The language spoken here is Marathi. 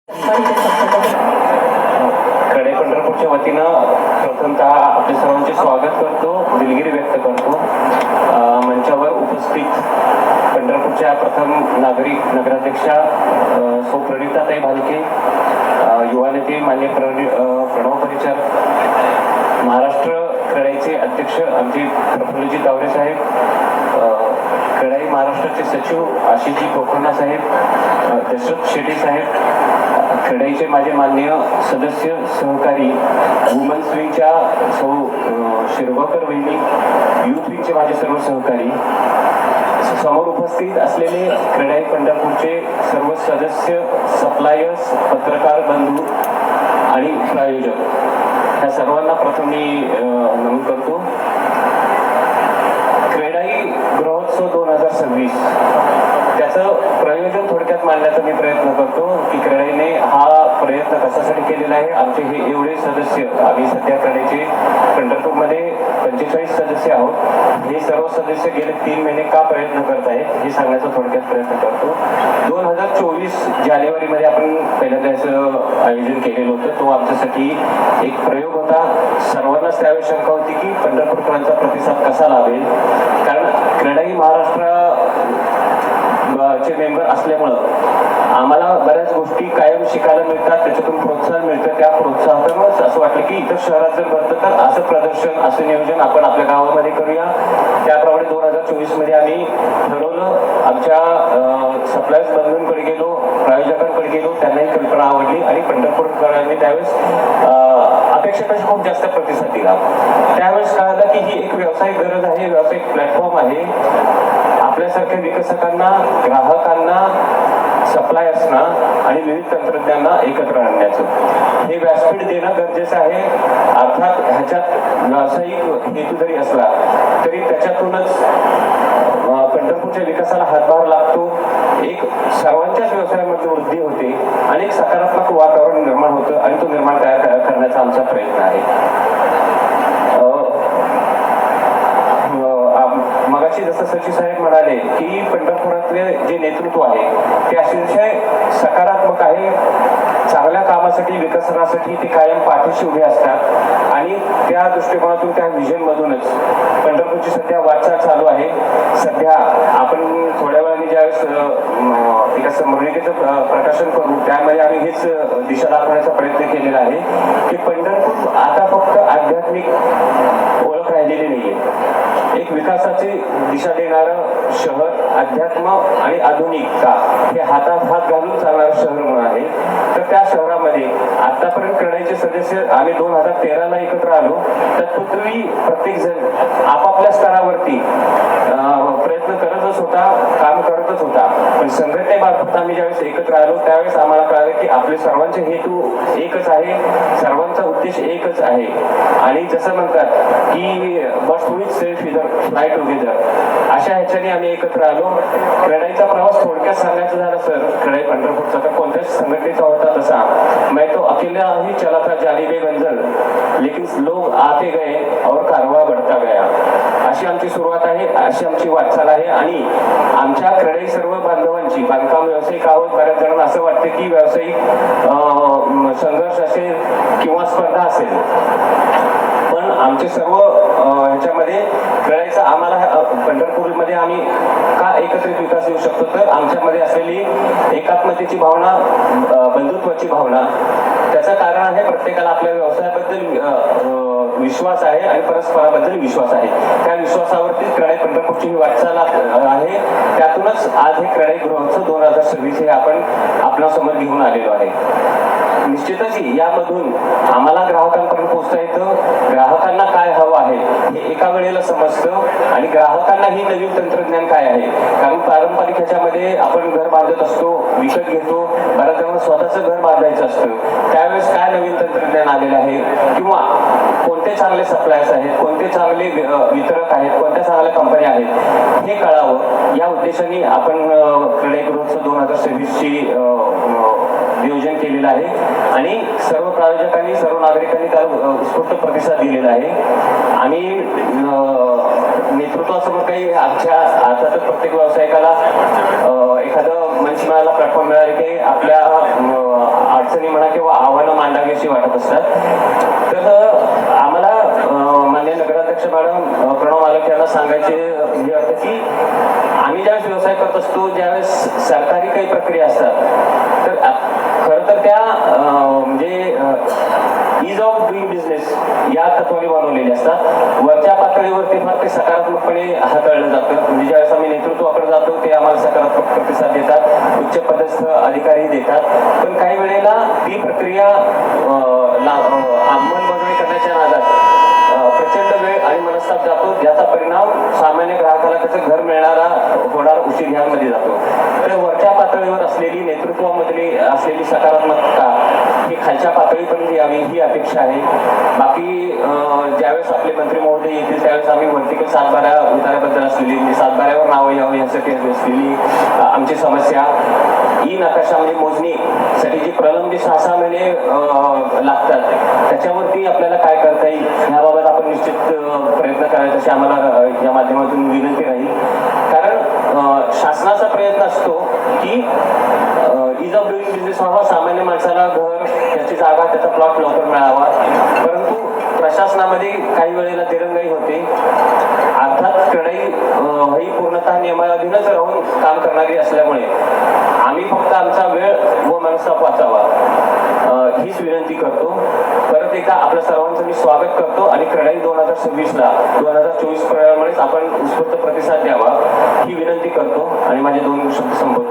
कडे पंढरपूरच्या वतीनं प्रथमतः आपल्या सर्वांचे स्वागत करतो, दिलगिरी व्यक्त करतो. मंचावर उपस्थित पंढरपूरच्या प्रथम नागरिक नगराध्यक्षा सौ प्रणिताताई भालके, युवा नेते मान्य प्रणव परिचार, महाराष्ट्र क्रेडाईचे अध्यक्ष आमचे प्रफुल्लजी तावरे साहेब, क्रेडाई महाराष्ट्राचे सचिव आशिषजी पोखरणा साहेब, दशरथ शेट्टी साहेब, क्रेडाईचे माझे मान्य सदस्य सहकारी, वुमन्स विंगच्या सौ शिरगावकर वहिनी, युथ विंगचे माझे सर्व सहकारी, समोर उपस्थित असलेले क्रेडाई पंढरपूरचे सर्व सदस्य, सप्लायर्स, पत्रकार बंधू आणि प्रायोजक, ह्या सर्वांना प्रथम मी नमन करतो. क्रेडाई गृहोत्सव 2026 त्याचं प्रयोजन थोडक्यात मांडण्याचा मी प्रयत्न करतो की क्रेडाईने हा प्रयत्न कशासाठी केलेला आहे. आमचे हे एवढे सदस्य, आम्ही सध्या क्रेडाईचे पंढरपूरमध्ये 45 सदस्य आहोत. हे सर्व सदस्य गेले 3 महिने का प्रयत्न करत आहेत हे सांगण्याचा थोडक्यात प्रयत्न करतो. 2024 जानेवारीमध्ये आपण पहिल्यांदा याचं आयोजन केलेलं होतं. तो आमच्यासाठी एक प्रयोग होता. सर्वांनाच त्यावेळी शंका होती की पंढरपूरकरांचा प्रतिसाद कसा लाभेल, कारण क्रेडाई महाराष्ट्र चे मेंबर असल्यामुळं आम्हाला बऱ्याच गोष्टी कायम शिकायला मिळतात, त्याच्यातून प्रोत्साहन मिळतं. त्या प्रोत्साहनातूनच असं वाटलं की इतर शहरात जर भरतं तर असं प्रदर्शन, असं नियोजन आपण आपल्या गावामध्ये करूया. त्याप्रमाणे 2024 मध्ये आम्ही ठरवलं. आमच्या सप्लायर्स बंधूंकडे गेलो, प्रायोजकांकडे गेलो, त्यांनाही कल्पना आवडली आणि पंढरपूरकरांनी त्यावेळेस अपेक्षेपेक्षा खूप जास्त प्रतिसाद दिला. त्यावेळेस कळालं की ही एक व्यावसायिक गरज आहे, व्यावसायिक प्लॅटफॉर्म आहे. आपल्यासारख्या विकसकांना, ग्राहकांना, सप्लायर्सना आणि विविध तंत्रज्ञांना एकत्र आणण्याचं हे व्यासपीठ देणं गरजेचं आहे. अर्थात ह्याच्यात व्यावसायिक हेतू जरी असला तरी त्याच्यातूनच पंढरपूरच्या विकासाला हातभार लागतो. एक सर्वांच्याच व्यवसायामध्ये वृद्धी होते आणि एक सकारात्मक वातावरण निर्माण होतं आणि तो निर्माण करण्याचा आमचा प्रयत्न आहे. मगाशी जसं सचिव साहेब म्हणाले की पंढरपुरातले जे नेतृत्व आहे ते अतिशय सकारात्मक आहे. चांगल्या कामासाठी, विकसनासाठी ते कायम पाठीशी उभे असतात आणि त्या दृष्टिकोनातून, त्या व्हिजन मधूनच पंढरपूरची सध्या वाटचाल चालू आहे. सध्या आपण थोड्या वेळाने ज्यावेळेस एका समन्वयिकेचं प्रकाशन करू त्यामध्ये आम्ही हेच दिशा दाखवण्याचा प्रयत्न केलेला आहे की पंढरपूर आता फक्त आध्यात्मिक ओळख राहिलेली नाहीये. एक विकासाची दिशा देणारं शहर, अध्यात्म आणि आधुनिकता हे हातात हात घालून चालणारं शहर म्हणून आहे. तर त्या शहरामध्ये आतापर्यंत क्रेडाईचे सदस्य आम्ही 2013ला एकत्र आलो. तत्पूर्वी प्रत्येक जण आपापल्या स्तरावरती प्रयत्न करतच होता, काम करतच होता. पण संघटनेमार्फत आम्ही ज्यावेळेस एकत्र आलो त्यावेळेस आम्हाला कळालं की आपले सर्वांचे हेतू एकच आहे, सर्वांचा उद्देश एकच आहे. आणि जसं म्हणतात की बस्ट विथ सेल्फ इधर फ्लाय टुगेदर, अशा ह्याच्याने आम्ही एकत्र आलो. क्रेडाईचा प्रवास थोडक्यात सांगायचं झालं सर, क्रेडाई पंढरपूरचा तर कोणत्याच संघटनेचा होता तसा मैं तो अकेला ही चला था जानिबे मंजिल, लेकिन लोग आते गए और कारवा बढ़ता गया. अशी आमची सुरुवात आहे, अशी आमची वाटचाल आहे. आणि आमच्या क्रेडाई सर्व बांधवांची, बांधकाम व्यावसायिक आहोत, बऱ्याच जणांना असं वाटतं की व्यावसायिक संघर्ष असेल किंवा स्पर्धा असेल, पण आमचे सर्व ह्याच्यामध्ये क्रेडाईचा आम्हाला पंढरपूरमध्ये आम्ही का एकत्रित विकास येऊ शकतो तर आमच्यामध्ये असलेली एकात्मतेची भावना, बंधुत्वाची भावना. त्याचं कारण आहे प्रत्येकाला आपल्या व्यवसायाबद्दल विश्वास आहे आणि परस्पराबद्दल विश्वास आहे. त्या विश्वासावरती क्रेडाई पंढरपूरची ही वाटचाल आहे. त्यातूनच आज हे क्रेडाई गृहोत्सव 2026 हे आपण आपल्यासमोर घेऊन आलेलो आहे. निश्चितच यामधून आम्हाला ग्राहकांपर्यंत पोहोचता येतं. ग्राहकांना काय हवं आहे हे एका वेळेला समजतं आणि ग्राहकांना ही नवीन तंत्रज्ञान काय आहे. कारण पारंपरिक ह्याच्यामध्ये आपण घर बांधत असतो, विकत घेतो, बऱ्याच जणांना स्वतःचं घर बांधायचं असतं. त्यावेळेस काय नवीन तंत्रज्ञान आलेलं आहे किंवा कोणते चांगले सप्लायर्स आहेत, कोणते चांगले वितरक आहेत, कोणत्या चांगल्या कंपन्या आहेत हे कळावं या उद्देशाने आपण क्रेडाई गृहोत्सव 2026ची नियोजन केलेलं आहे. आणि सर्व प्रायोजकांनी, सर्व नागरिकांनी त्याला उत्स्फूर्त प्रतिसाद दिलेला आहे. आणि नेतृत्वासमोर काही आमच्या आता तर प्रत्येक व्यावसायिकाला एखादं मंच मिळाला, प्लॅटफॉर्म मिळाले की आपल्या म्हणा किंवा आव्हानं मांडावीशी वाटत असतात. तर आम्हाला माननीय नगराध्यक्ष मॅडम प्रणव मालक यांना सांगायचे हे वाटतं की आम्ही ज्यावेळेस व्यवसाय करत असतो, ज्यावेळेस सरकारी काही प्रक्रिया असतात, तर खरं तर त्या म्हणजे इज ऑफ डुईंग बिझनेस या तत्वाने बनवलेले असतात. वरच्या पातळीवरती फार ते सकारात्मकपणे हाताळलं जातं. म्हणजे ज्यावेळेस आम्ही नेतृत्वाकडे जातो ते आम्हाला सकारात्मक प्रतिसाद देतात, उच्च पदस्थ अधिकारी देतात. पण काही वेळेला ती प्रक्रिया अंमलबजावणी करण्याच्या नादात प्रचंड वेळ आणि मनस्ताप जातो, ज्याचा परिणाम सामान्य ग्राहकाला त्याचं घर मिळणारा होणार उशीर ह्यामध्ये जातो. तर वरच्या पातळीवर असलेली नेतृत्वामधली असलेली सकारात्मकता ही खालच्या पातळीपर्यंत यावी ही अपेक्षा आहे. बाकी ज्यावेळेस आपले मंत्री महोदय येतील त्यावेळेस आम्ही वर्टिकल सातबारा उतार्याबद्दल असलेली सातबाऱ्यावर नावं यावं यासाठी असलेली आमची समस्या, ई नकाशा म्हणजे मोजणीसाठी जी प्रलंबित 6 महिने लागतात त्याच्यावरती आपल्याला काय करता येईल याबाबत आपण निश्चित प्रयत्न करायचा अशी आम्हाला या माध्यमातून विनंती राहील. कारण शासनाचा प्रयत्न असतो की इज ऑफ डुईंग बिझनेस व्हावा, सामान्य माणसाला घर, त्याची जागा, त्याचा प्लॉट लवकर मिळावा. परंतु प्रशासनामध्ये काही वेळेला दिरंगाई होते. अर्थात कढई ही पूर्णतः नियमाधीनच राहून काम करणारी असल्यामुळे आम्ही फक्त आमचा वेळ व मनस्ताप वाचावा हीच विनंती करतो. परत एकदा आपल्या सर्वांचं मी स्वागत करतो आणि कढई 2026ला 2024 प्रमाणेच आपण उत्स्फूर्त प्रतिसाद द्यावा ही विनंती करतो आणि माझे 2 शब्द संबोधन